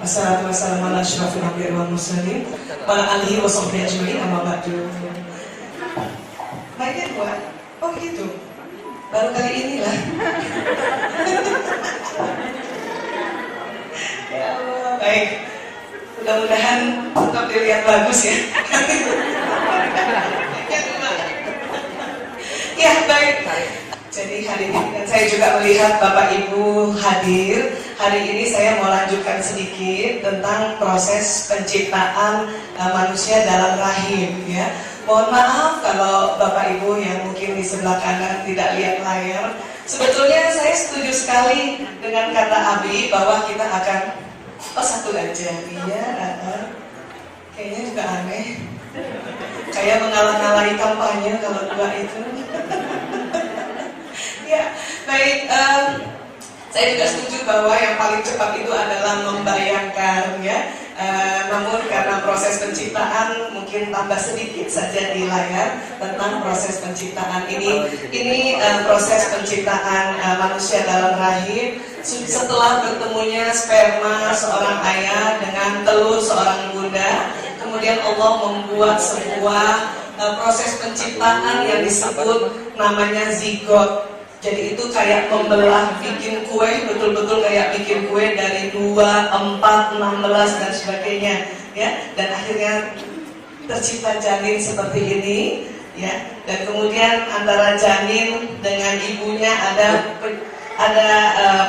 Assalatu wassalamu ala asyrafil anbiya'i wal mursalin wa ala alihi wa sahbihi ajma'in, amma ba'du. Mainnya buat? Oh gitu. Baru kali inilah. Ya Allah, baik. Mudah-mudahan tetap dilihat bagus ya. Ya baik. Jadi hari ini dan saya juga melihat Bapak Ibu hadir. Hari ini saya mau lanjutkan sedikit tentang proses penciptaan manusia dalam rahim ya. Mohon maaf kalau Bapak Ibu yang mungkin di sebelah kanan tidak lihat layar. Sebetulnya saya setuju sekali dengan kata Abi bahwa kita akan satu aja. Iya, kayaknya juga aneh. Kayak mengalah-ngalahi kampanye kalau dua itu. Ya, baik. Saya juga setuju bahwa yang paling cepat itu adalah membayangkan ya. Namun karena proses penciptaan mungkin tambah sedikit saja di layar tentang proses penciptaan ini proses penciptaan manusia dalam rahim setelah bertemunya sperma seorang ayah dengan telur seorang bunda. Kemudian Allah membuat sebuah proses penciptaan yang disebut namanya zigot. Jadi itu kayak membelah, bikin kue, betul-betul kayak bikin kue dari 2, 4, 16 dan sebagainya ya. Dan akhirnya tercipta janin seperti ini ya. Dan kemudian antara janin dengan ibunya ada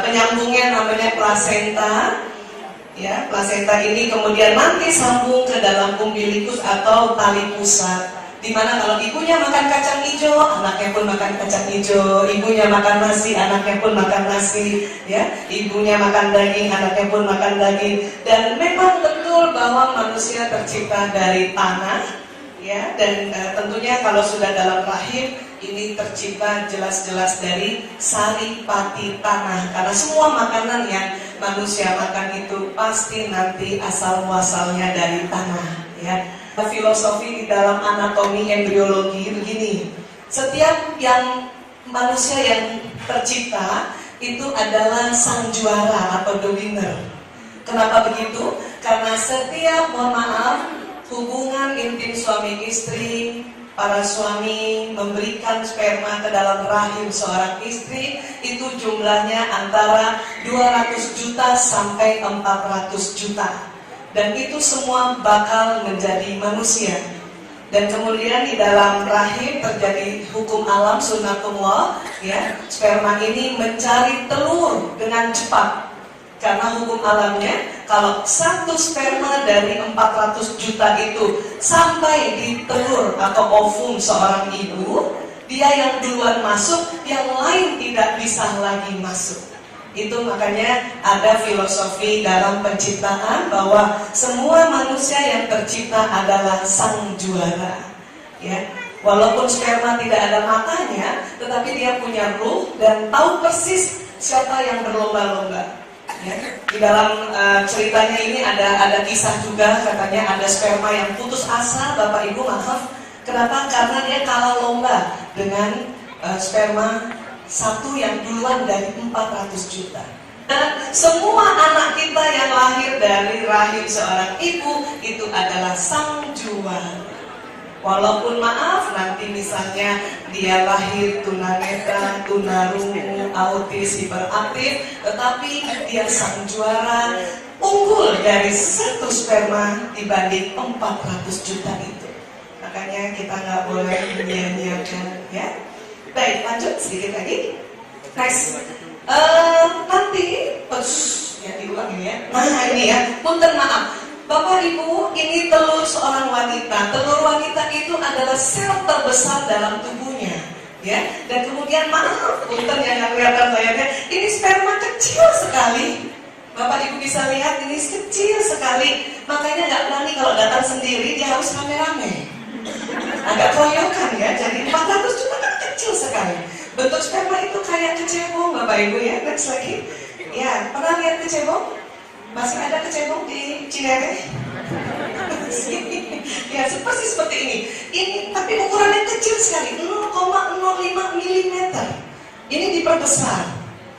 penyambungnya namanya plasenta ya. Plasenta ini kemudian nanti sambung ke dalam umbilikus atau tali pusat, dimana kalau ibunya makan kacang hijau, anaknya pun makan kacang hijau. Ibunya makan nasi, anaknya pun makan nasi ya. Ibunya makan daging, anaknya pun makan daging. Dan memang betul bahwa manusia tercipta dari tanah ya. Dan tentunya kalau sudah dalam rahim ini tercipta jelas-jelas dari saripati tanah. Karena semua makanan yang manusia makan itu pasti nanti asal muasalnya dari tanah ya. Filosofi di dalam anatomi embriologi begini, setiap yang manusia yang tercipta itu adalah sang juara atau the winner. Kenapa begitu? Karena setiap, mohon maaf, hubungan intim suami istri, para suami memberikan sperma ke dalam rahim seorang istri itu jumlahnya antara 200 juta sampai 400 juta. Dan itu semua bakal menjadi manusia. Dan kemudian di dalam rahim terjadi hukum alam sunnatullah ya. Sperma ini mencari telur dengan cepat. Karena hukum alamnya kalau satu sperma dari 400 juta itu sampai di telur atau ovum seorang ibu, dia yang duluan masuk, yang lain tidak bisa lagi masuk. Itu makanya ada filosofi dalam penciptaan bahwa semua manusia yang tercipta adalah sang juara ya. Walaupun sperma tidak ada matanya, tetapi dia punya ruh dan tahu persis siapa yang berlomba-lomba ya. Di dalam ceritanya ini ada kisah juga, katanya ada sperma yang putus asa. Bapak Ibu maaf, kenapa? Karena dia kalah lomba dengan sperma satu yang duluan dari 400 juta. Dan semua anak kita yang lahir dari rahim seorang ibu itu adalah sang juara. Walaupun maaf nanti misalnya dia lahir tunanetra, tunarungu, autis, hiperaktif, tetapi dia sang juara, unggul dari satu sperma dibanding 400 juta itu. Makanya kita nggak boleh menyia-nyiakan ya. Baik, lanjut sedikit lagi. Next. Nanti ya diulang ini ya. Nah ini ya, punten maaf Bapak Ibu, ini telur seorang wanita. Telur wanita itu adalah sel terbesar dalam tubuhnya ya. Dan kemudian maaf, punten yang nggak kelihatan sayangnya, ini sperma kecil sekali. Bapak Ibu bisa lihat ini kecil sekali. Makanya nggak berani kalau datang sendiri, dia harus rame-rame. Agak keroyokan ya, jadi 400 juta kan kecil sekali. Bentuk sperma itu kayak kecebong Bapak Ibu ya. Next lagi. Ya, pernah lihat kecebong? Masih ada kecebong di Cinere? Ya, seperti ini. Ini tapi ukurannya kecil sekali, 0,05 mm. Ini diperbesar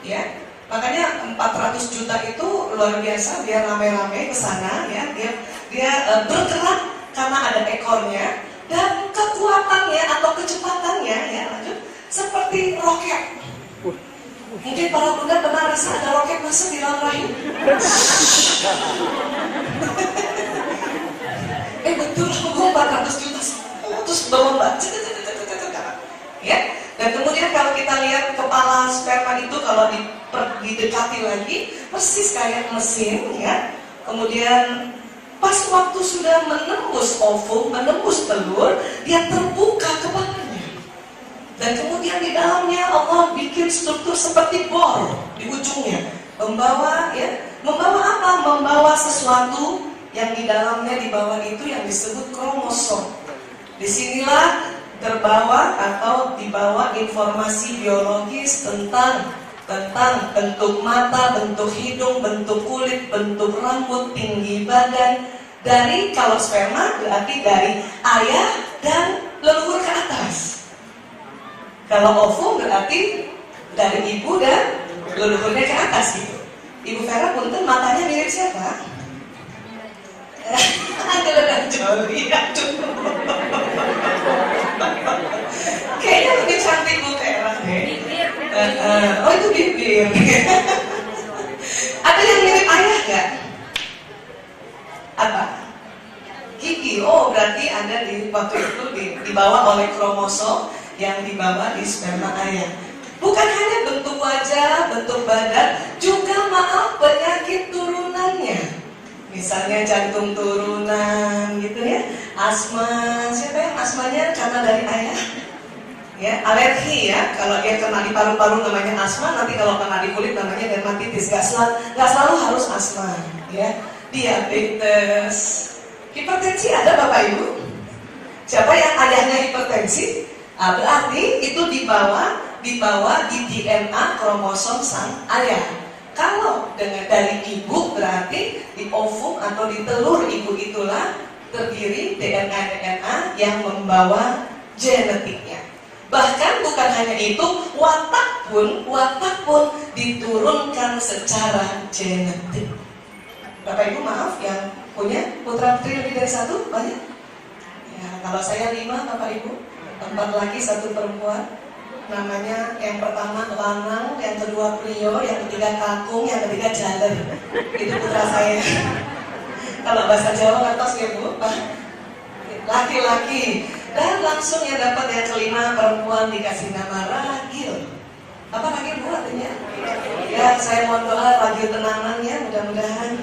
ya. Makanya 400 juta itu luar biasa, dia rame-rame ke sana ya, dia bergerak karena ada ekornya dan kekuatannya atau kecepatannya ya, lanjut seperti roket. Mungkin para bunda pernah rasa ada roket masuk di dalam rahim? Betul, 400 juta terus berlomba ya. Dan kemudian kalau kita lihat kepala sperma itu kalau didekati lagi persis kayak mesin ya. Kemudian pas waktu sudah menembus ovum, menembus telur, dia terbuka kepalanya. Dan kemudian di dalamnya Allah bikin struktur seperti bor di ujungnya, membawa apa? Membawa sesuatu yang di dalamnya, di bawah itu yang disebut kromosom. Disinilah terbawa atau dibawa informasi biologis tentang bentuk mata, bentuk hidung, bentuk kulit, bentuk rambut, tinggi badan. Dari kalau sperma berarti dari ayah dan leluhur ke atas. Kalau ovum berarti dari ibu dan leluhurnya ke atas gitu. Ibu Vera punten, matanya mirip siapa? Angelina Jolie. Kayaknya lebih cantik Bu Vera deh. Oh itu bibir. Ada yang mirip ayah gak? Apa? Gigi. Oh berarti ada di waktu itu dibawa oleh kromosom yang dibawa di sperma ayah. Bukan hanya bentuk wajah, bentuk badan, juga maaf penyakit turunannya. Misalnya jantung turunan gitu ya, asma. Siapa yang asmanya karena dari ayah? Ya, alergi ya. Kalau dia kena di paru-paru namanya asma, nanti kalau kena di kulit namanya dermatitis. Gak selalu harus asma ya. Diabetes, hipertensi ada Bapak Ibu? Siapa yang ayahnya hipertensi? Berarti itu dibawa di DNA kromosom sang ayah. Kalau dari ibu berarti di ovum atau di telur ibu itulah terdiri DNA yang membawa genetiknya. Bahkan bukan hanya itu, watak pun diturunkan secara genetik. Bapak Ibu maaf yang punya putra putri lebih dari satu banyak? Ya, kalau saya 5 Bapak Ibu, 4 laki 1 perempuan. Namanya yang pertama Lanang, yang kedua Prio, yang ketiga Kakung, yang ketiga Jaler. Itu putra saya. Kalau bahasa Jawa ngertos ya Bu, laki-laki. Dan langsung yang dapat yang kelima perempuan dikasih nama Ragil. Apa Ragil Bu artinya? Ya saya mohon doa Ragil tenangan ya, mudah-mudahan.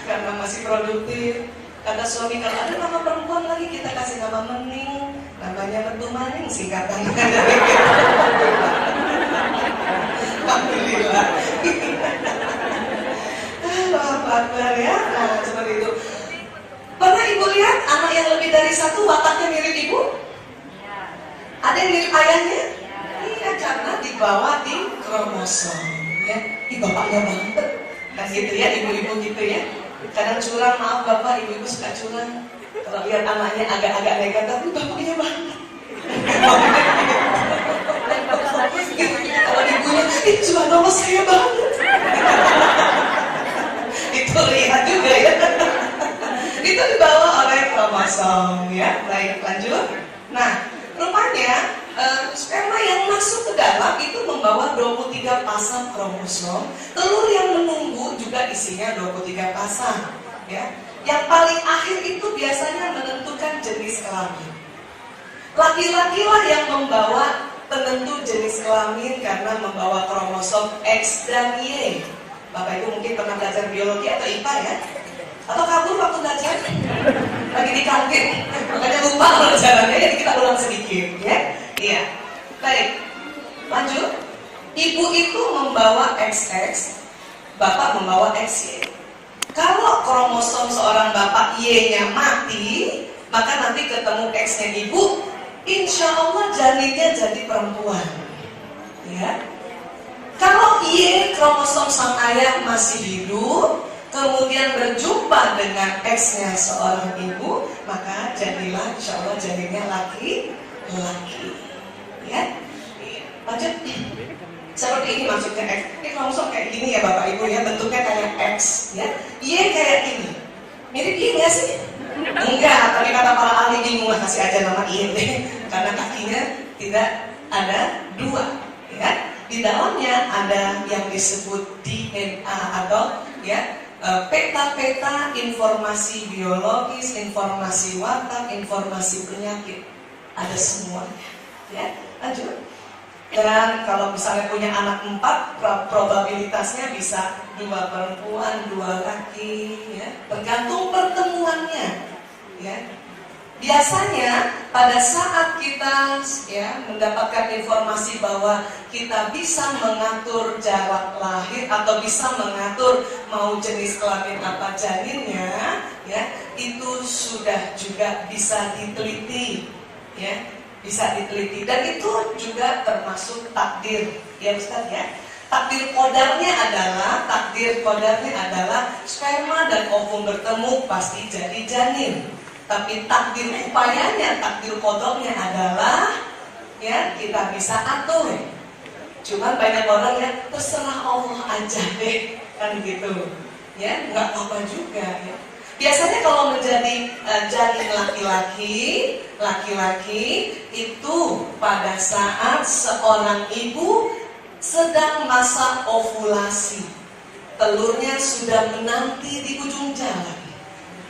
Karena masih produktif. Kata suami kalau ada nama perempuan lagi kita kasih nama Mening, namanya Metu Maning singkatan. Alhamdulillah. Alhamdulillah ya. Nah seperti itu. Pernah Ibu lihat anak yang lebih dari satu wataknya mirip Ibu? Ada yang mirip ayahnya? Iya karena dibawa di kromosom. Ya, bapaknya banget. Kan gitu ya ibu-ibu gitu ya. Kadang curang, maaf Bapak, ibu-ibu suka curang. Kalau lihat anaknya agak-agak nekat, tapi bapaknya banget. Kalau ibunya, subhanallah saya banget. Itu lihat juga ya. Itu dibawa oleh kromosom ya. Baik, lanjut. Nah, rupanya sperma yang masuk ke dalam itu membawa 23 pasang kromosom. Telur yang menunggu juga isinya 23 pasang ya. Yang paling akhir itu biasanya menentukan jenis kelamin. Laki-laki lah yang membawa penentu jenis kelamin karena membawa kromosom X dan Y. Bapak Ibu mungkin pernah belajar biologi atau IPA ya? Atau kabur waktu belajar? Lagi di kantin, makanya lupa pelajarannya, jadi kita ulang sedikit ya. Iya, baik. Lanjut. Ibu itu membawa XX, bapak membawa XY. Kalau kromosom seorang bapak Y-nya mati, maka nanti ketemu X-nya ibu, insya Allah janinnya jadi perempuan. Ya. Kalau Y kromosom sang ayah masih hidup, kemudian berjumpa dengan X-nya seorang ibu, maka jadilah insya Allah janinnya laki-laki. Ya, lanjut. Seperti ini maksudnya X. Ini kromosom kayak gini ya Bapak Ibu ya, bentuknya kayak X ya. Y kayak ini. Mirip Y nggak sih? Enggak, tapi kata para ahli bingung lah, kasih aja nama Y karena kakinya tidak ada dua ya. Di dalamnya ada yang disebut DNA atau ya peta-peta informasi biologis, informasi watak, informasi penyakit, ada semuanya ya. Lanjut. Dan kalau misalnya punya anak 4, probabilitasnya bisa 2 perempuan, 2 laki, ya, tergantung pertemuannya. Ya. Biasanya pada saat kita ya mendapatkan informasi bahwa kita bisa mengatur jarak lahir atau bisa mengatur mau jenis kelamin apa janinnya, ya, itu sudah juga bisa diteliti, ya. Bisa diteliti dan itu juga termasuk takdir ya Ustaz ya. Takdir kodarnya adalah sperma dan ovum bertemu pasti jadi janin. Tapi takdir upayanya, takdir kodoknya adalah ya kita bisa atur. Cuman banyak orang yang terserah Allah aja deh kan gitu. Ya nggak apa juga ya. Biasanya kalau menjadi janin laki-laki itu pada saat seorang ibu sedang masa ovulasi, telurnya sudah menanti di ujung jalan,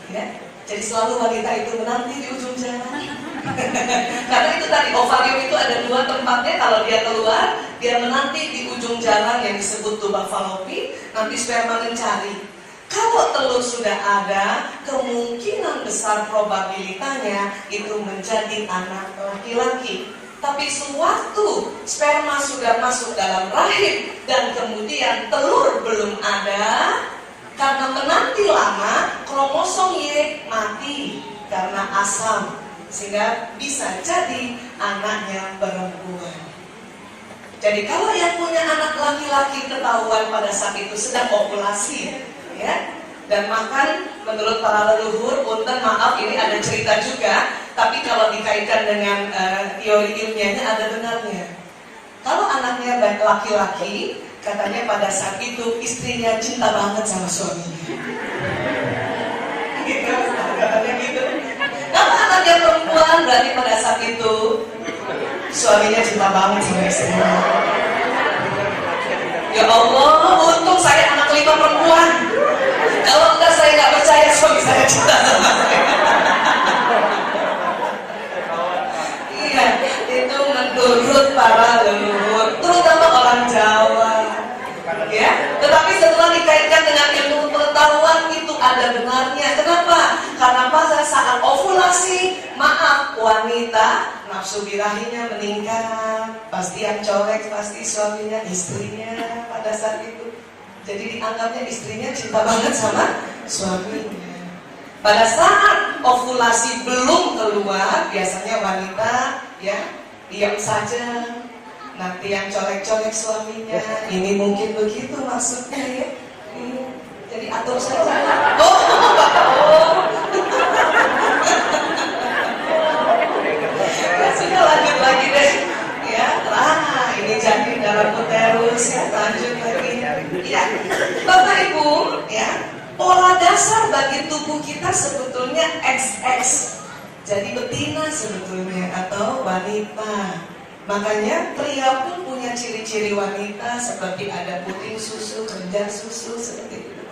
ya. Jadi selalu wanita itu menanti di ujung jalan. Karena itu tadi ovarium itu ada 2 tempatnya, kalau dia keluar, dia menanti di ujung jalan yang disebut tubak falopi, nanti sperma mencari. Kalau telur sudah ada, kemungkinan besar probabilitasnya itu menjadi anak laki-laki. Tapi sewaktu sperma sudah masuk dalam rahim dan kemudian telur belum ada, karena menanti lama, kromosom Y mati karena asam, sehingga bisa jadi anaknya perempuan. Jadi kalau yang punya anak laki-laki ketahuan pada saat itu sedang ovulasi, ya, dan makan menurut para leluhur, punten maaf ini ada cerita juga, tapi kalau dikaitkan dengan teori ilmiahnya ada benarnya. Kalau anaknya baik laki-laki, katanya pada saat itu istrinya cinta banget sama suaminya. Gitu, katanya gitu. Kalau anaknya perempuan, berarti pada saat itu suaminya cinta banget sama istrinya. Ya Allah, untung saya anak 5 perempuan. Kalau enggak saya nggak percaya suami saya cinta sama saya. Iya, itu menurut para leluhur, terutama orang Jawa. Ya, tetapi setelah dikaitkan dengan ilmu pengetahuan itu ada benarnya. Kenapa? Karena pada saat ovulasi, maaf, wanita nafsu birahinya meningkat. Pasti yang colek, pasti suaminya, istrinya pada saat itu. Jadi dianggapnya istrinya cinta banget sama suaminya. Pada saat ovulasi belum keluar, biasanya wanita ya diam saja. Nanti yang colek-colek suaminya. Ini mungkin begitu maksudnya ya. Jadi atur saja. Ya sudah, lanjut lagi deh. Ya, ini jadi dalam uterus ya, lanjut lagi. Ya, Bapak Ibu, ya, pola dasar bagi tubuh kita sebetulnya XX. Jadi betina sebetulnya atau wanita. Makanya pria pun punya ciri-ciri wanita seperti ada puting susu, kelenjar susu seperti itu.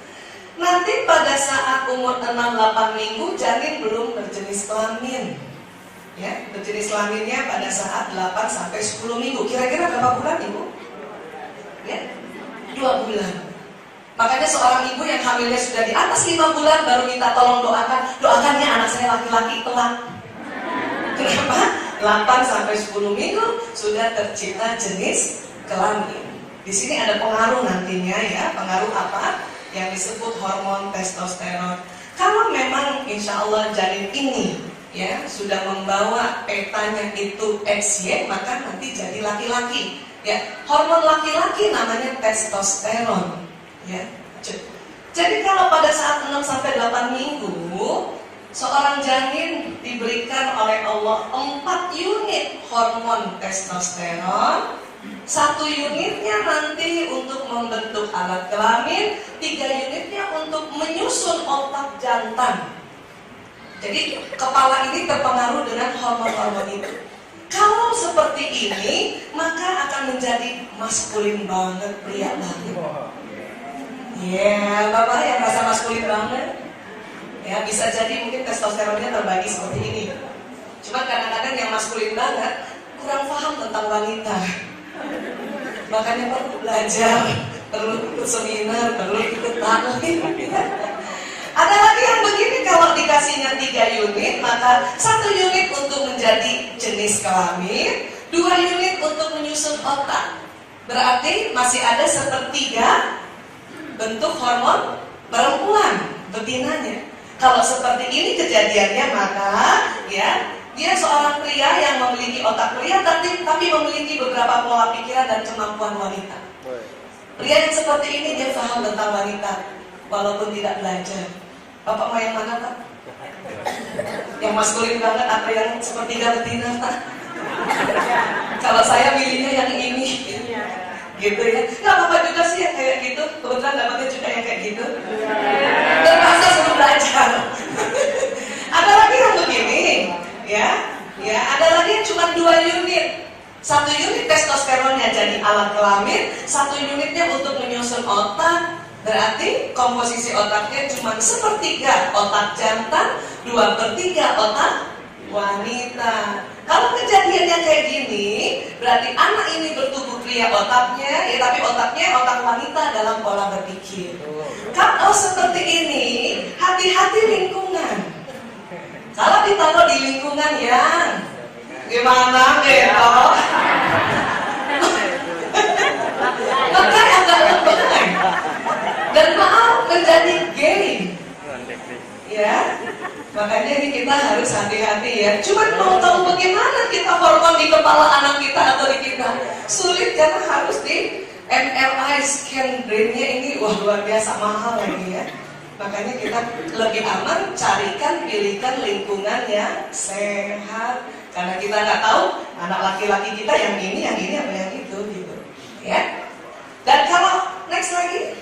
Nanti pada saat umur 6-8 minggu janin belum berjenis kelamin. Ya, berjenis kelaminnya pada saat 8-10 minggu. Kira-kira berapa bulan Ibu? Ya, 2 bulan. Makanya seorang ibu yang hamilnya sudah di atas 5 bulan baru minta tolong doakan ya anak saya laki-laki kelak. Kenapa? 8-10 minggu sudah tercipta jenis kelamin. Di sini ada pengaruh nantinya ya, pengaruh apa? Yang disebut hormon testosteron. Kalau memang insya Allah janin ini ya sudah membawa petanya itu XY, maka nanti jadi laki-laki. Ya, hormon laki-laki namanya testosteron. Ya. Jadi kalau pada saat 6-8 minggu seorang janin diberikan oleh Allah 4 unit hormon testosteron, 1 unitnya nanti untuk membentuk alat kelamin, 3 unitnya untuk menyusun otak jantan. Jadi kepala ini terpengaruh dengan hormon-hormon itu. Kalau seperti ini, maka akan menjadi maskulin banget, pria banget. Ya, Bapak yang merasa maskulin banget, ya bisa jadi mungkin testosteronnya terbagi seperti ini. Cuma kadang-kadang yang maskulin banget kurang paham tentang wanita. Makanya perlu belajar, perlu ikut seminar, perlu ikut taklim. Ada lagi yang begini, kalau dikasihnya 3 unit, maka 1 unit untuk menjadi jenis kelamin, 2 unit untuk menyusun otak. Berarti masih ada 1/3 bentuk hormon perempuan, betinanya. Kalau seperti ini kejadiannya, maka ya dia seorang pria yang memiliki otak pria, tapi memiliki beberapa pola pikiran dan kemampuan wanita. Pria yang seperti ini dia paham tentang wanita, walaupun tidak belajar. Bapak mau yang mana, Pak? Yang maskulin banget atau yang sepertiga betina, Pak? Kalau saya milihnya yang ini, gitu ya. Nggak apa-apa juga sih yang kayak gitu. Kebetulan dapatnya juga yang kayak gitu. Terpaksa suruh belajar. Ada lagi yang begini. Ya, ada lagi yang cuma 2 unit. 1 unit testosteronnya jadi alat kelamin, 1 unitnya untuk menyusun otak. Berarti komposisi otaknya cuma 1/3 otak jantan, 2/3 otak wanita. Kalau kejadiannya kayak gini, berarti anak ini bertubuh pria otaknya, ya tapi otaknya otak wanita dalam pola berpikir. Kalau seperti ini, hati-hati lingkungan. Kalau ditaruh di lingkungan yang gimana gitu, maka agak lebay dan maaf menjadi gay, ya. Makanya ini kita harus hati-hati ya. Cuman mau tahu bagaimana kita hormon di kepala anak kita atau di kita, sulit karena harus di MRI scan brainnya ini, wah luar biasa mahal lagi ya. Makanya kita lebih aman pilihkan lingkungan yang sehat. Karena kita nggak tahu anak laki-laki kita yang ini apa yang itu gitu. Ya. Dan kalau next lagi,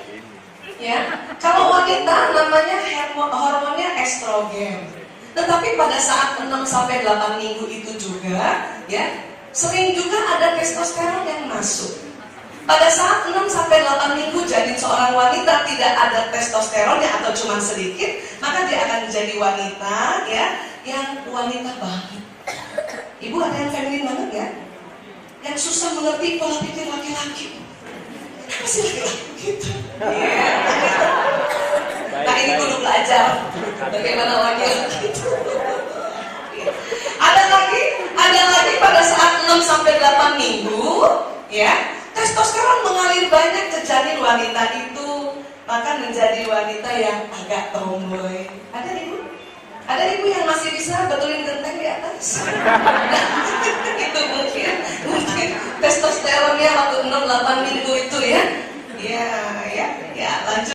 ya, kalau wanita namanya hormonnya estrogen. Tetapi pada saat 6-8 minggu itu juga, ya, sering juga ada testosteron yang masuk. Pada saat 6-8 minggu jadi seorang wanita tidak ada testosteronnya atau cuma sedikit, maka dia akan menjadi wanita ya yang wanita banget. Ibu ada yang feminin banget ya? Yang susah mengerti pola pikir laki-laki. Kenapa sih laki-laki gitu? Ya. Nah ini kudu belajar bagaimana laki-laki itu. Ada lagi pada saat 6-8 minggu ya. Testosteron mengalir banyak ke janin wanita itu, maka menjadi wanita yang agak tomboy. Ada ibu? Ada ibu yang masih bisa betulin genteng di atas? Itu mungkin testosteronnya waktu 6-8 minggu itu ya. Ya, lanjut.